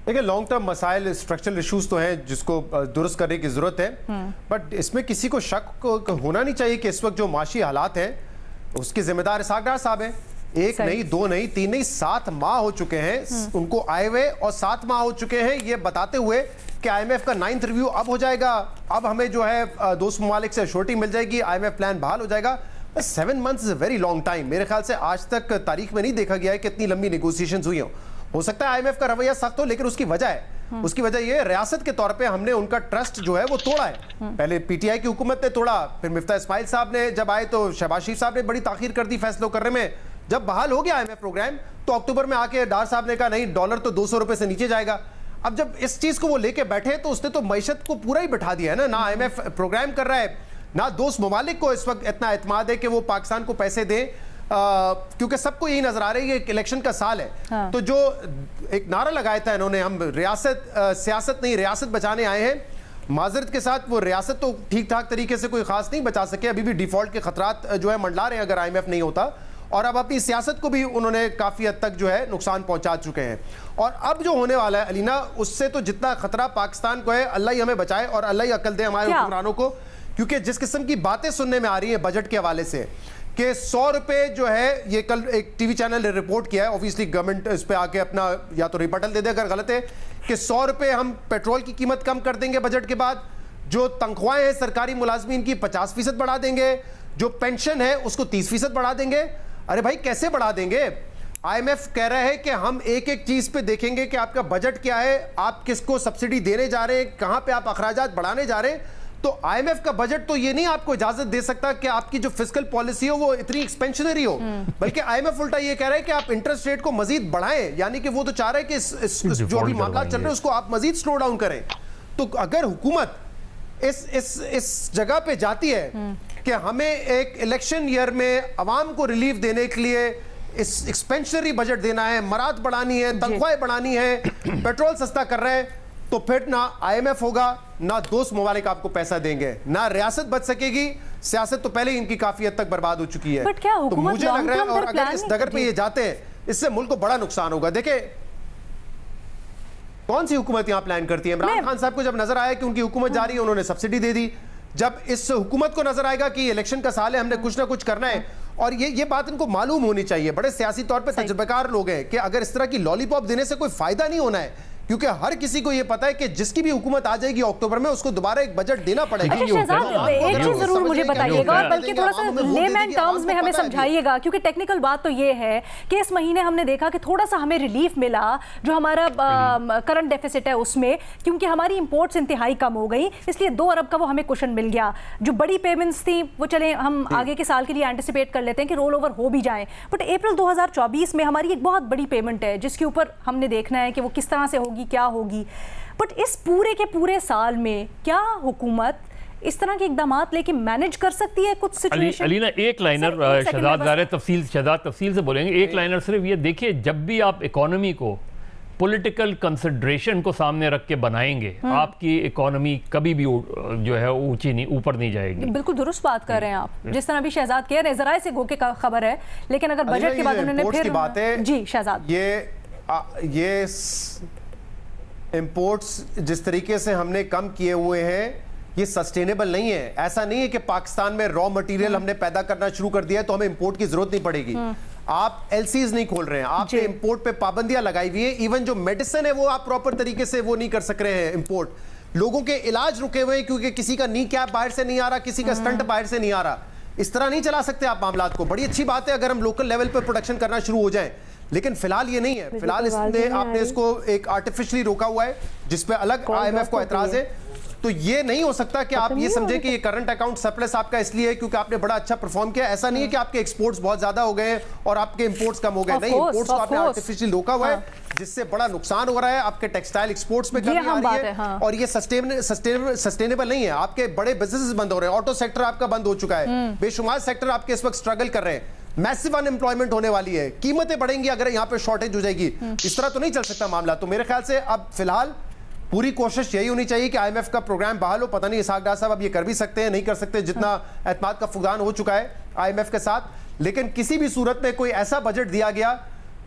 دیکھیں long term مسائل structural issues تو ہیں جس کو درست کرنے کی ضرورت ہے، بٹ اس میں کسی کو شک ہونا نہیں چاہیے کہ اس وقت جو معاشی حالات ہیں اس کے ذمہ دار اسحاق ڈار صاحب ہیں. 1 نہیں 2 نہیں 3 نہیں 7 ماہ ہو چکے ہیں ان کو آئے ہوئے، اور 7 ماہ ہو چکے ہیں یہ بتاتے ہوئے کہ آئی ایم ایف کا 9th ریویو اب ہو جائے گا، اب ہمیں جو ہے دوست ممالک سے شورٹی مل جائے گی، آئی ایم ایف پلان بحال ہو جائے گا. 7 months is a very long time. میرے خیال سے آج تک تاریخ میں نہیں دیکھا گیا ہے کہ اتنی لمبی نیگوسیشنز ہوئی ہوں. ہو سکتا ہے آئی ایم ایف کا رویہ سخت ہو، لیکن اس کی وجہ ہے، اس کی وجہ یہ ریاست کے طور پہ ہم نے ان کا ٹرسٹ جو ہے وہ توڑا ہے. پہلے پی ٹی آئی کی حکومت نے توڑا، پھر مفتاح اسماعیل صاحب نے جب آئے تو شہباز شریف صاحب نے بڑی تاخیر کر دی فیصلوں کرنے میں. جب بحال ہو گیا آئی ایم ایف پروگرام تو اکتوبر میں آ کے ڈار صاحب نے کہا نہیں ڈالر تو 200 روپے سے نیچے جائے گا. اب جب اس چیز کو وہ لے کے بیٹھے تو اس نے تو معیشت کو پورا ہی بٹھا دیا ہے نا. نہ آئی ایم ایف پروگرام کر رہا ہے، نہ دوست ممالک کو اس وقت اتنا اعتماد ہے کہ وہ پاکستان کو پیسے دیں، کیونکہ سب کو یہی نظر آ رہا ہے یہ الیکشن کا سال ہے. تو جو ایک نعرہ لگایا تھا انہوں نے، ہم سیاست نہیں ریاست بچانے آئے ہیں، معذرت کے ساتھ وہ ریاست تو ٹھیک ٹھاک طریقے سے کوئی خاص نہیں بچا سکے، ابھی بھی ڈیفالٹ کے خطرات جو ہے منڈلا رہے ہیں اگر آئی ایم ایف نہیں ہوتا، اور اب اپنی سیاست کو بھی انہوں نے کافی حد تک جو ہے نقصان پہنچا چکے ہیں. اور اب جو ہونے والا ہے علینا، اس سے تو جتنا خطرہ پاکستان کو ہے اللہ ہی ہمیں بچائے اور اللہ ہی عقل دے ہمارے حکمرانوں کو، کیونکہ جس قسم کی باتیں سننے میں آ رہی ہیں بجٹ کے حوالے سے کہ 100 روپے جو ہے، یہ کل ایک ٹی وی چینل نے رپورٹ کیا ہے، اوبویسلی گورنمنٹ اس پہ آ کے اپنا یا تو ریبٹل دے دے اگر غلط ہے، کہ 100 روپے ہم پیٹرول کی قیمت کم کر دیں گے بجٹ کے بعد، جو تنخواہیں ہیں سرکاری ملازمین کی 50% بڑھا دیں گے، جو پینشن ہے اس کو 30% بڑھا دیں گے. ارے بھائی کیسے بڑھا دیں گے؟ آئی ایم ایف کہہ رہا ہے کہ ہم ایک ایک چیز پہ دیکھیں گے کہ آپ کا بجٹ کیا ہے، آپ کس کو سبسڈی دینے جا رہے ہیں، کہاں پہ آپ اخراجات بڑھانے جا رہے ہیں. تو آئی ایم ایف کا بجٹ تو یہ نہیں آپ کو اجازت دے سکتا کہ آپ کی جو فسکل پالیسی ہو وہ اتنی ایکسپینشنری ہو، بلکہ آئی ایم ایف الٹا یہ کہہ رہا ہے کہ آپ انٹرسٹ ریٹ کو مزید بڑھائیں، یعنی کہ وہ تو چاہ رہے ہیں کہ جو ابھی معاملات چل رہے ہیں اس کو آپ مزید سلو ڈاؤن کریں. تو اگر حکومت اس جگہ پہ جاتی ہے کہ ہمیں ایک الیکشن ایئر میں عوام کو ریلیف دینے کے لیے ایکسپینشنری بجٹ دینا ہے، مراد بڑھانی ہے، تنخواہیں بڑھانی ہے، پیٹرول سستا کر رہے ہیں، تو پھر نہ آئی ایم ایف ہوگا، نہ دوست ممالک آپ کو پیسہ دیں گے، نہ ریاست بچ سکے گی. سیاست تو پہلے ہی ان کی کافی حد تک برباد ہو چکی ہے. تو مجھے لگ رہا ہے اور اگر اس ڈگر پہ یہ جاتے ہیں اس سے ملک کو بڑا نقصان ہوگا. دیکھیں کون سی حکومت یہاں پلان کرتی ہے؟ عمران خان صاحب کو جب نظر آیا کہ ان کی حکومت جاری ہے انہوں نے سبسڈی دے دی. جب اس حکومت کو نظر آئے گا کہ یہ الیکشن کا سال ہے، ہم نے کچھ نہ کچھ کرنا ہے، اور یہ بات ان کو معلوم ہونی چاہیے، بڑے سیاسی طور پہ تجربہ کار لوگ ہیں، کہ اگر اس طرح کی لالی پاپ دینے سے کوئی فائدہ نہیں ہونا ہے، کیونکہ ہر کسی کو یہ پتا ہے کہ جس کی بھی حکومت آ جائے گی اکتوبر میں اس کو دوبارہ ایک بجٹ دینا پڑے گا. شہزاد ایک چیز ضرور مجھے بتائیے گا، بلکہ تھوڑا سا لے مین ٹرمز میں ہمیں سمجھائیے گا، کیونکہ ٹیکنیکل بات تو یہ ہے کہ اس مہینے ہم نے دیکھا کہ تھوڑا سا ہمیں ریلیف ملا جو ہمارا کرنٹ ڈیفیسٹ ہے اس میں، کیونکہ ہماری امپورٹس انتہائی کم ہو گئی، اس لیے 2 ارب کا وہ ہمیں کوشن مل گیا. جو بڑی پیمنٹس تھیں وہ چلیں ہم آگے کے سال کے لیے اینٹیسپیٹ کر لیتے ہیں کہ رول اوور ہو بھی جائیں، بٹ اپریل 2024 میں ہماری ایک بہت بڑی پیمنٹ ہے جس کے اوپر ہم نے دیکھنا ہے کہ وہ کس طرح سے ہوگی، کیا ہوگی. بٹ اس پورے کے پورے سال میں کیا حکومت اس طرح کے اقدامات لے کے مینج کر سکتی ہے کچھ سچویشن؟ علینا ایک لائنر شہزاد تفصیل سے بولیں گے، ایک لائنر صرف یہ دیکھیں، جب بھی آپ اکانومی کو پولیٹیکل کنسیڈریشن کو سامنے رکھ کے بنائیں گے، آپ کی اکانومی کبھی بھی جو ہے اونچی نہیں، اوپر نہیں جائے گی. بالکل درست بات کر رہے ہیں آپ، جس طرح بھی شہزاد کہہ رہے ہیں، ذرائع سے گو کے خبر ہے، لیکن اگر بجٹ کے بعد انہوں نے پھر جی شہزاد یہ امپورٹس جس طریقے سے ہم نے کم کیے ہوئے ہیں یہ سسٹینیبل نہیں ہے. ایسا نہیں ہے کہ پاکستان میں را مٹیریل ہم نے پیدا کرنا شروع کر دیا ہے تو ہمیں امپورٹ کی ضرورت نہیں پڑے گی. آپ ایل سیز نہیں کھول رہے ہیں، آپ نے امپورٹ پہ پابندیاں لگائی ہوئی ہیں، ایون جو میڈیسن ہے وہ آپ پراپر طریقے سے وہ نہیں کر سک رہے ہیں امپورٹ. لوگوں کے علاج رکے ہوئے ہیں کیونکہ کسی کا نی کیپ باہر سے نہیں آ رہا، کسی کا سٹنٹ باہر سے نہیں آ رہا. اس طرح نہیں چلا سکتے آپ معاملات کو. بڑی اچھی بات ہے اگر ہم لوکل لیول پہ پروڈکشن کرنا شروع ہو جائیں، لیکن فی الحال یہ نہیں ہے. فی الحال آپ نے اس کو ایک آرٹیفیشلی روکا ہوا ہے جس پہ الگ آئی ایم ایف کو اعتراض ہے. تو یہ نہیں ہو سکتا کہ آپ یہ سمجھیں کہ یہ کرنٹ اکاؤنٹ سرپلس آپ کا اس لیے ہے کیونکہ آپ نے بڑا اچھا پرفارم کیا. ایسا نہیں ہے کہ آپ کے ایکسپورٹس بہت زیادہ ہو گئے ہیں اور آپ کے امپورٹس کم ہو گئے. نہیں، امپورٹس کو آپ نے آرٹیفیشلی روکا ہوا ہے جس سے بڑا نقصان ہو رہا ہے. آپ کے ٹیکسٹائل ایکسپورٹس میں کمی آ رہی ہے اور یہ سسٹینیبل نہیں ہے. آپ کے بڑے بزنس بند ہو رہے ہیں، آٹو سیکٹر آپ کا بند ہو چکا ہے، بے شمار سیکٹر آپ کے اس وقت سٹرگل کر رہے ہیں. میسیو ان امپلائمنٹ ہونے والی ہے، قیمتیں بڑھیں گی اگر یہاں پہ شارٹیج ہو جائے گی. اس طرح تو نہیں چل سکتا معاملہ. تو میرے خیال سے اب فی الحال پوری کوشش یہی ہونی چاہیے کہ آئی ایم ایف کا پروگرام بحال ہو. پتہ نہیں اسحاق ڈار صاحب اب یہ کر بھی سکتے ہیں نہیں کر سکتے، جتنا اعتماد کا فقدان ہو چکا ہے آئی ایم ایف کے ساتھ. لیکن کسی بھی صورت میں کوئی ایسا بجٹ دیا گیا